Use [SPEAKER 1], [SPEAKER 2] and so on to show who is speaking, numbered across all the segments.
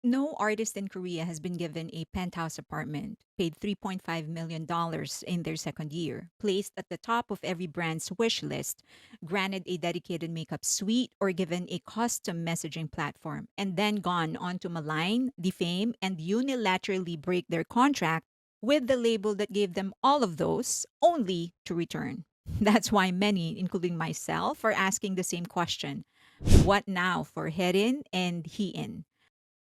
[SPEAKER 1] No artist in Korea has been given a penthouse apartment, paid $3.5 million in their second year, placed at the top of every brand's wish list, granted a dedicated makeup suite, or given a custom messaging platform, and then gone on to malign, defame, and unilaterally break their contract with the label that gave them all of those, only to return. That's why many, including myself, are asking the same question: what now for Haerin and Hyein?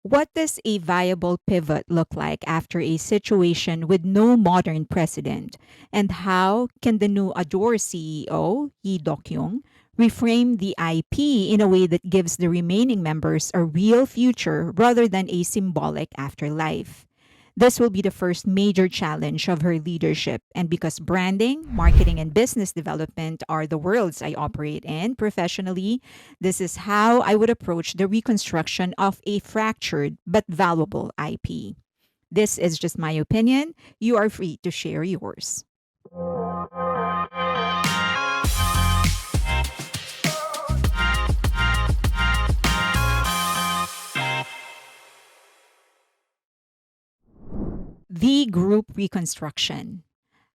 [SPEAKER 1] What does a viable pivot look like after a situation with no modern precedent? And how can the new Ador CEO, Yi Dokyung, reframe the IP in a way that gives the remaining members a real future rather than a symbolic afterlife? This will be the first major challenge of her leadership. And because branding, marketing, and business development are the worlds I operate in professionally, this is how I would approach the reconstruction of a fractured but valuable IP. This is just my opinion. You are free to share yours. The group reconstruction.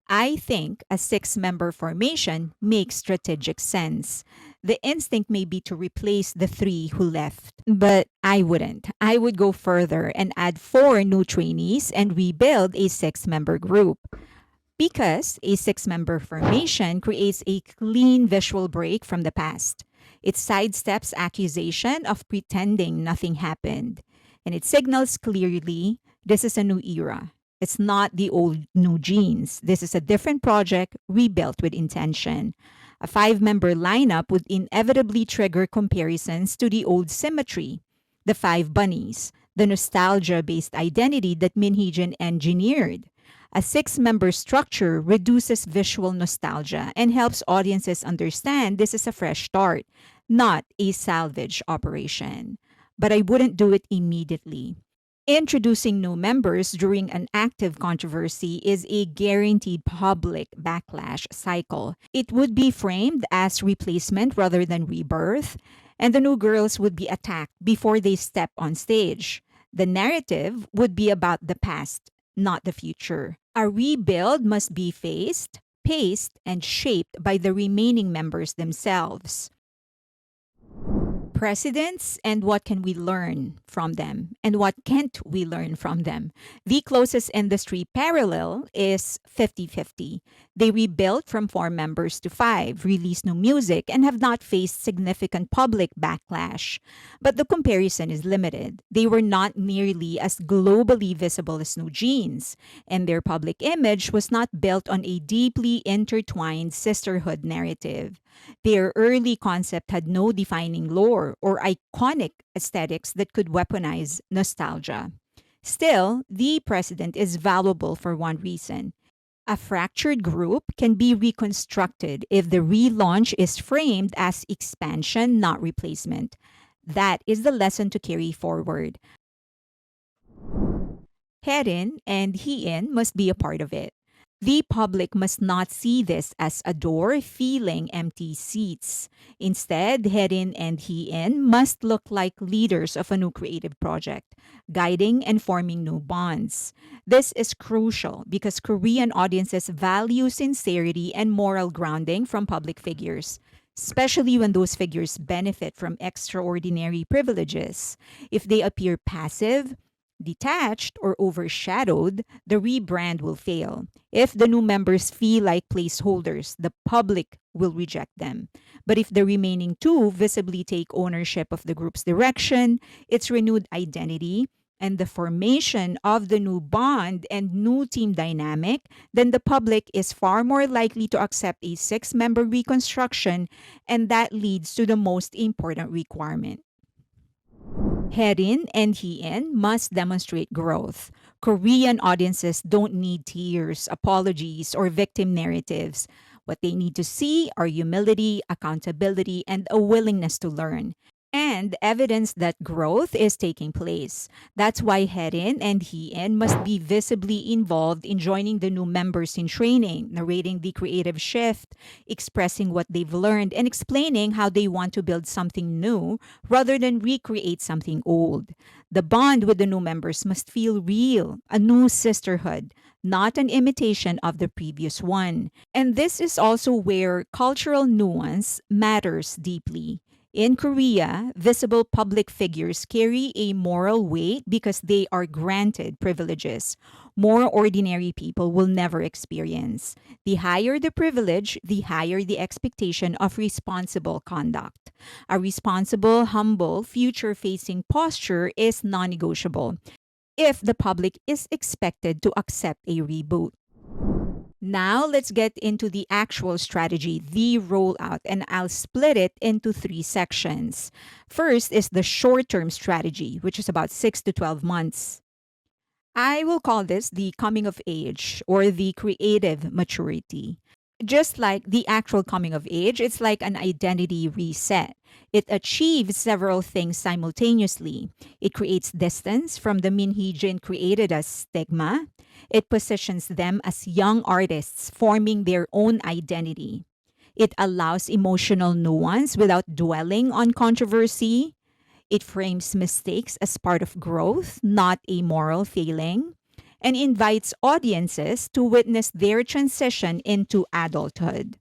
[SPEAKER 1] I think a six-member formation makes strategic sense. The instinct may be to replace the three who left, but I wouldn't. I would go further and add four new trainees and rebuild a six-member group. Because a six-member formation creates a clean visual break from the past. It sidesteps accusation of pretending nothing happened. And it signals clearly this is a new era. It's not the old new genes. This is a different project rebuilt with intention. A five-member lineup would inevitably trigger comparisons to the old symmetry, the five bunnies, the nostalgia-based identity that Minheejin engineered. A six-member structure reduces visual nostalgia and helps audiences understand this is a fresh start, not a salvage operation. But I wouldn't do it immediately. Introducing new members during an active controversy is a guaranteed public backlash cycle. It would be framed as replacement rather than rebirth, and the new girls would be attacked before they step on stage. The narrative would be about the past, not the future. A rebuild must be faced, paced, and shaped by the remaining members themselves. Precedents and what can we learn from them and what can't we learn from them. The closest industry parallel is 50-50. They rebuilt from four members to five, released new music, and have not faced significant public backlash. But the comparison is limited. They were not nearly as globally visible as New Jeans, and their public image was not built on a deeply intertwined sisterhood narrative. Their early concept had no defining lore or iconic aesthetics that could weaponize nostalgia. Still, the precedent is valuable for one reason. A fractured group can be reconstructed if the relaunch is framed as expansion, not replacement. That is the lesson to carry forward. Haerin and Hyein must be a part of it. The public must not see this as a door filling empty seats. Instead, Haerin and Hyein must look like leaders of a new creative project, guiding and forming new bonds. This is crucial because Korean audiences value sincerity and moral grounding from public figures, especially when those figures benefit from extraordinary privileges. If they appear passive, detached, or overshadowed, the rebrand will fail. If the new members feel like placeholders, the public will reject them. But if the remaining two visibly take ownership of the group's direction, its renewed identity, and the formation of the new bond and new team dynamic, then the public is far more likely to accept a six-member reconstruction, and that leads to the most important requirement. Haerin and Hien must demonstrate growth. Korean audiences don't need tears, apologies, or victim narratives. What they need to see are humility, accountability, and a willingness to learn. and evidence that growth is taking place. That's why Haerin and Hyein must be visibly involved in joining the new members in training, narrating the creative shift, expressing what they've learned, and explaining how they want to build something new rather than recreate something old. The bond with the new members must feel real, a new sisterhood, not an imitation of the previous one. And this is also where cultural nuance matters deeply. In Korea, visible public figures carry a moral weight because they are granted privileges more ordinary people will never experience. The higher the privilege, the higher the expectation of responsible conduct. A responsible, humble, future facing posture is non negotiable if the public is expected to accept a reboot. Now let's get into the actual strategy, the rollout, and I'll split it into three sections. First is the short term strategy, which is about 6 to 12 months. I will call this the coming of age or the creative maturity. Just like the actual coming of age, it's like an identity reset. It achieves several things simultaneously. It creates distance from the Minhijin created as stigma. It positions them as young artists forming their own identity. It allows emotional nuance without dwelling on controversy. It frames mistakes as part of growth, not a moral failing, and invites audiences to witness their transition into adulthood.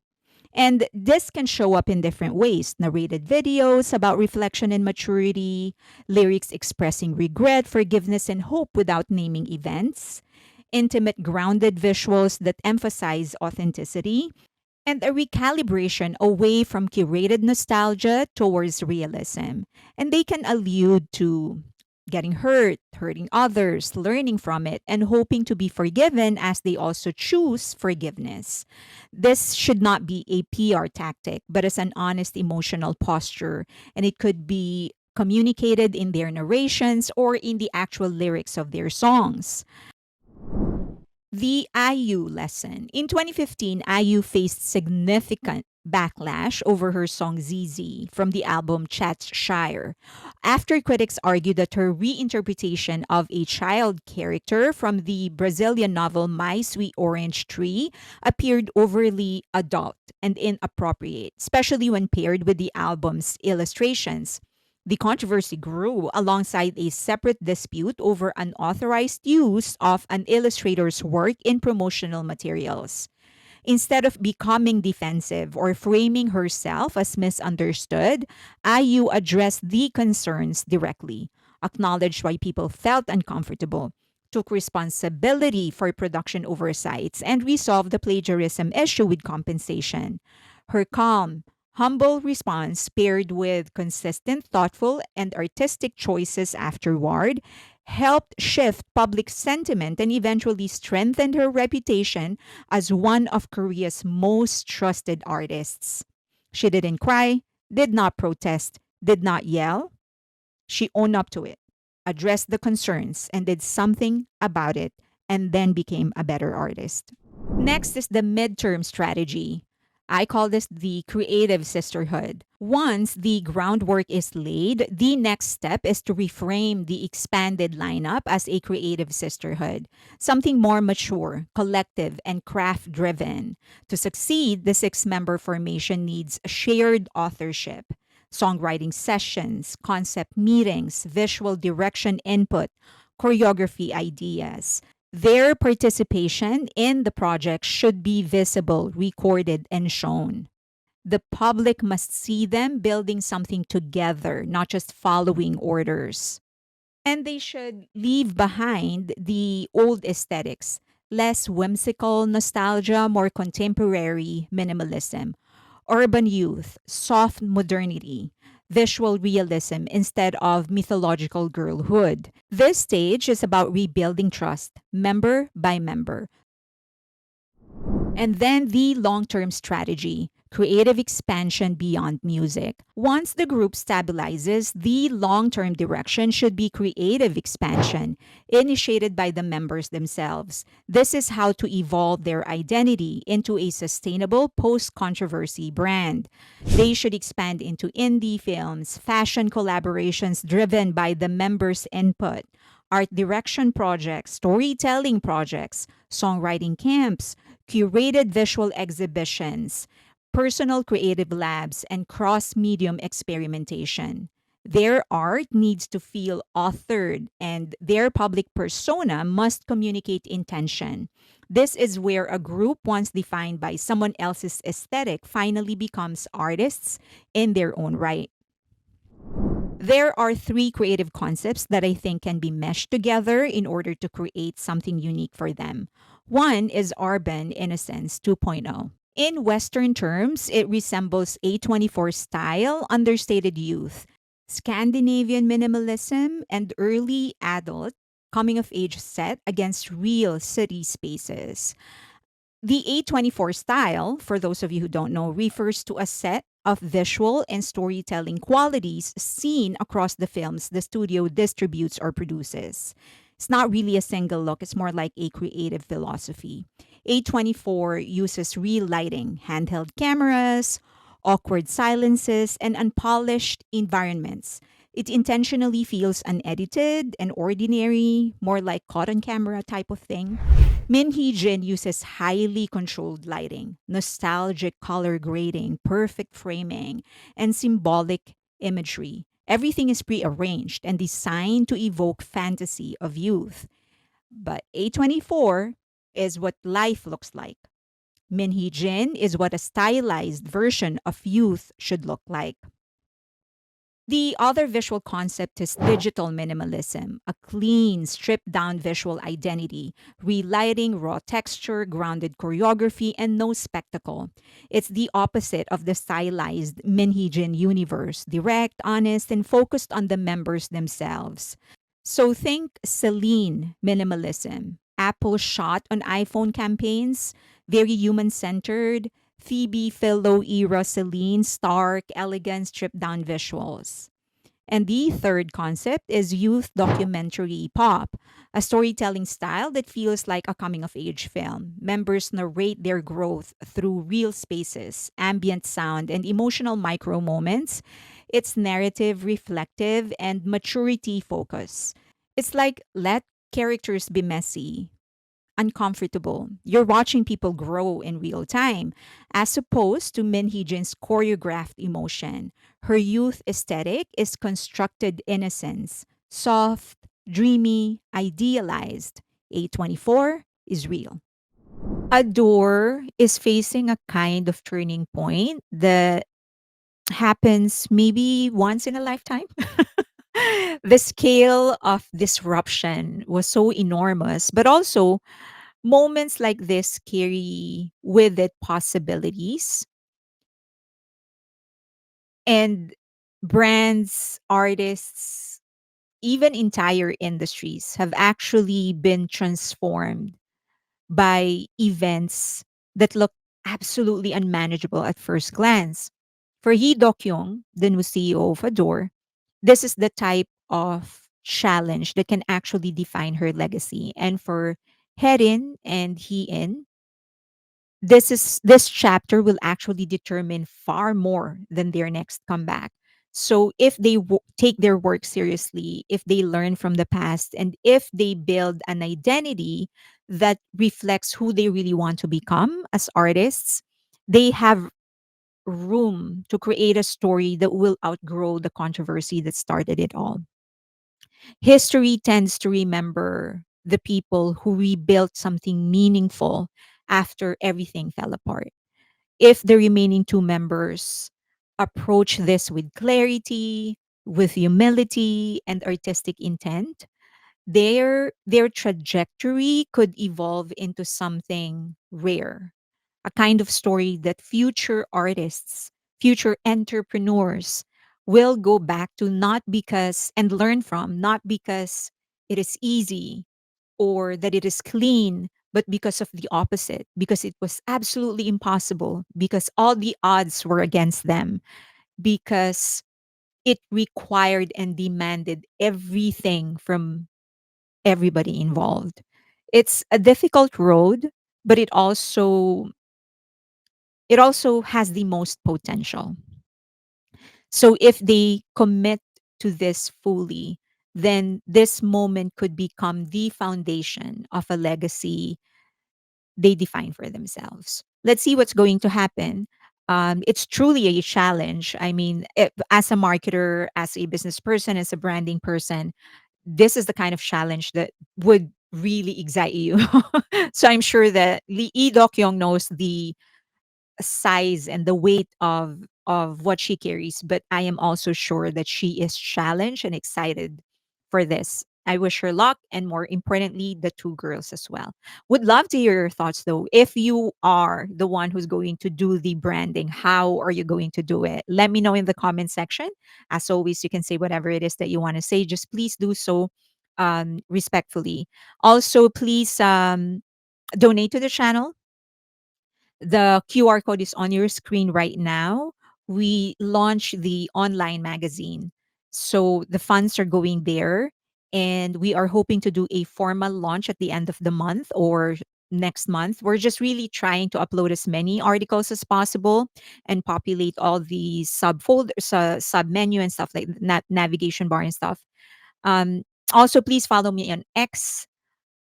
[SPEAKER 1] And this can show up in different ways narrated videos about reflection and maturity, lyrics expressing regret, forgiveness, and hope without naming events, intimate, grounded visuals that emphasize authenticity, and a recalibration away from curated nostalgia towards realism. And they can allude to getting hurt, hurting others, learning from it, and hoping to be forgiven as they also choose forgiveness. This should not be a PR tactic, but as an honest emotional posture, and it could be communicated in their narrations or in the actual lyrics of their songs. The IU lesson. In 2015, IU faced significant backlash over her song ZZ from the album Shire, after critics argued that her reinterpretation of a child character from the Brazilian novel My Sweet Orange Tree appeared overly adult and inappropriate, especially when paired with the album's illustrations. The controversy grew alongside a separate dispute over unauthorized use of an illustrator's work in promotional materials. Instead of becoming defensive or framing herself as misunderstood, IU addressed the concerns directly, acknowledged why people felt uncomfortable, took responsibility for production oversights, and resolved the plagiarism issue with compensation. Her calm, humble response, paired with consistent, thoughtful, and artistic choices afterward, helped shift public sentiment and eventually strengthened her reputation as one of Korea's most trusted artists. She didn't cry, did not protest, did not yell. She owned up to it, addressed the concerns, and did something about it, and then became a better artist. Next is the midterm strategy. I call this the creative sisterhood. Once the groundwork is laid, the next step is to reframe the expanded lineup as a creative sisterhood, something more mature, collective, and craft driven. To succeed, the six-member formation needs shared authorship, songwriting sessions, concept meetings, visual direction input, choreography ideas. Their participation in the project should be visible, recorded, and shown. The public must see them building something together, not just following orders. And they should leave behind the old aesthetics, less whimsical nostalgia, more contemporary minimalism, urban youth, soft modernity, visual realism instead of mythological girlhood. This stage is about rebuilding trust, member by member. And then the long term strategy creative expansion beyond music. Once the group stabilizes, the long term direction should be creative expansion, initiated by the members themselves. This is how to evolve their identity into a sustainable post controversy brand. They should expand into indie films, fashion collaborations driven by the members' input, art direction projects, storytelling projects, songwriting camps, curated visual exhibitions, personal creative labs, and cross medium experimentation. Their art needs to feel authored, and their public persona must communicate intention. This is where a group once defined by someone else's aesthetic finally becomes artists in their own right. There are three creative concepts that I think can be meshed together in order to create something unique for them. One is urban innocence 2.0. In Western terms, it resembles A24 style, understated youth, Scandinavian minimalism, and early adult coming of age set against real city spaces. The A24 style, for those of you who don't know, refers to a set of visual and storytelling qualities seen across the films the studio distributes or produces. It's not really a single look, it's more like a creative philosophy. A24 uses real lighting, handheld cameras, awkward silences, and unpolished environments. It intentionally feels unedited and ordinary, more like cotton camera type of thing. Min Hee Jin uses highly controlled lighting, nostalgic color grading, perfect framing, and symbolic imagery. Everything is prearranged and designed to evoke fantasy of youth. But A24 is what life looks like. Min Hee Jin is what a stylized version of youth should look like. The other visual concept is digital minimalism, a clean, stripped down visual identity, relighting, raw texture, grounded choreography, and no spectacle. It's the opposite of the stylized Minhijin universe, direct, honest, and focused on the members themselves. So think Celine minimalism, Apple shot on iPhone campaigns, very human centered, Phoebe Philo era Celine, stark, elegant, stripped down visuals. And the third concept is youth documentary pop, a storytelling style that feels like a coming of age film. Members narrate their growth through real spaces, ambient sound, and emotional micro moments. It's narrative, reflective, and maturity focus. It's like let characters be messy, uncomfortable. You're watching people grow in real time, as opposed to Min Hee Jin's choreographed emotion. Her youth aesthetic is constructed innocence, soft, dreamy, idealized. A24 is real. Ador is facing a kind of turning point that happens maybe once in a lifetime. The scale of disruption was so enormous, but also moments like this carry with it possibilities, and brands, artists, even entire industries have actually been transformed by events that look absolutely unmanageable at first glance. For Hee Dok-young, the new CEO of Adore, this is the type of challenge that can actually define her legacy. And for Haerin and Hyein, this chapter will actually determine far more than their next comeback. So if they take their work seriously, if they learn from the past, and if they build an identity that reflects who they really want to become as artists, they have room to create a story that will outgrow the controversy that started it all. History tends to remember the people who rebuilt something meaningful after everything fell apart. If the remaining two members approach this with clarity, with humility, and artistic intent, their trajectory could evolve into something rare, a kind of story that future artists, future entrepreneurs will go back to, not because and learn from, not because it is easy or that it is clean, but because of the opposite, because it was absolutely impossible, because all the odds were against them, because it required and demanded everything from everybody involved. It's a difficult road, but it also has the most potential. So if they commit to this fully, then this moment could become the foundation of a legacy they define for themselves. Let's see what's going to happen. It's truly a challenge. I mean, as a marketer, as a business person, as a branding person, this is the kind of challenge that would really excite you. So I'm sure that Lee Dok Young knows the size and the weight of what she carries, but I am also sure that she is challenged and excited for this. I wish her luck, and more importantly, the two girls as well. Would love to hear your thoughts though. If you are the one who's going to do the branding, how are you going to do it? Let me know in the comment section. As always, you can say whatever it is that you want to say. Just please do so respectfully. Also, please donate to the channel. The QR code is on your screen right now. We launched the online magazine. So the funds are going there. And we are hoping to do a formal launch at the end of the month or next month. We're just really trying to upload as many articles as possible and populate all the subfolders, sub menu and stuff like navigation bar and stuff. Um, Also, please follow me on X,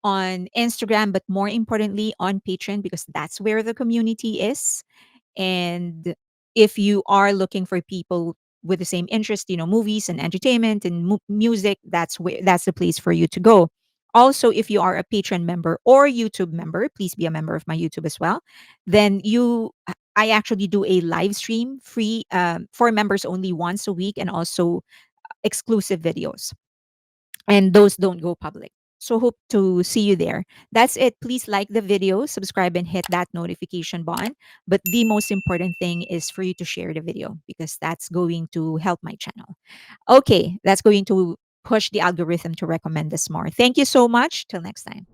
[SPEAKER 1] on Instagram, but more importantly on Patreon, because that's where the community is. And if you are looking for people with the same interest, movies and entertainment and music, that's the place for you to go. Also, if you are a Patreon member or YouTube member, please be a member of my YouTube as well. Then I actually do a live stream free for members only once a week, and also exclusive videos, and those don't go public. So hope to see you there. That's it. Please like the video, subscribe, and hit that notification button. But the most important thing is for you to share the video, because that's going to help my channel. Okay, that's going to push the algorithm to recommend this more. Thank you so much. Till next time.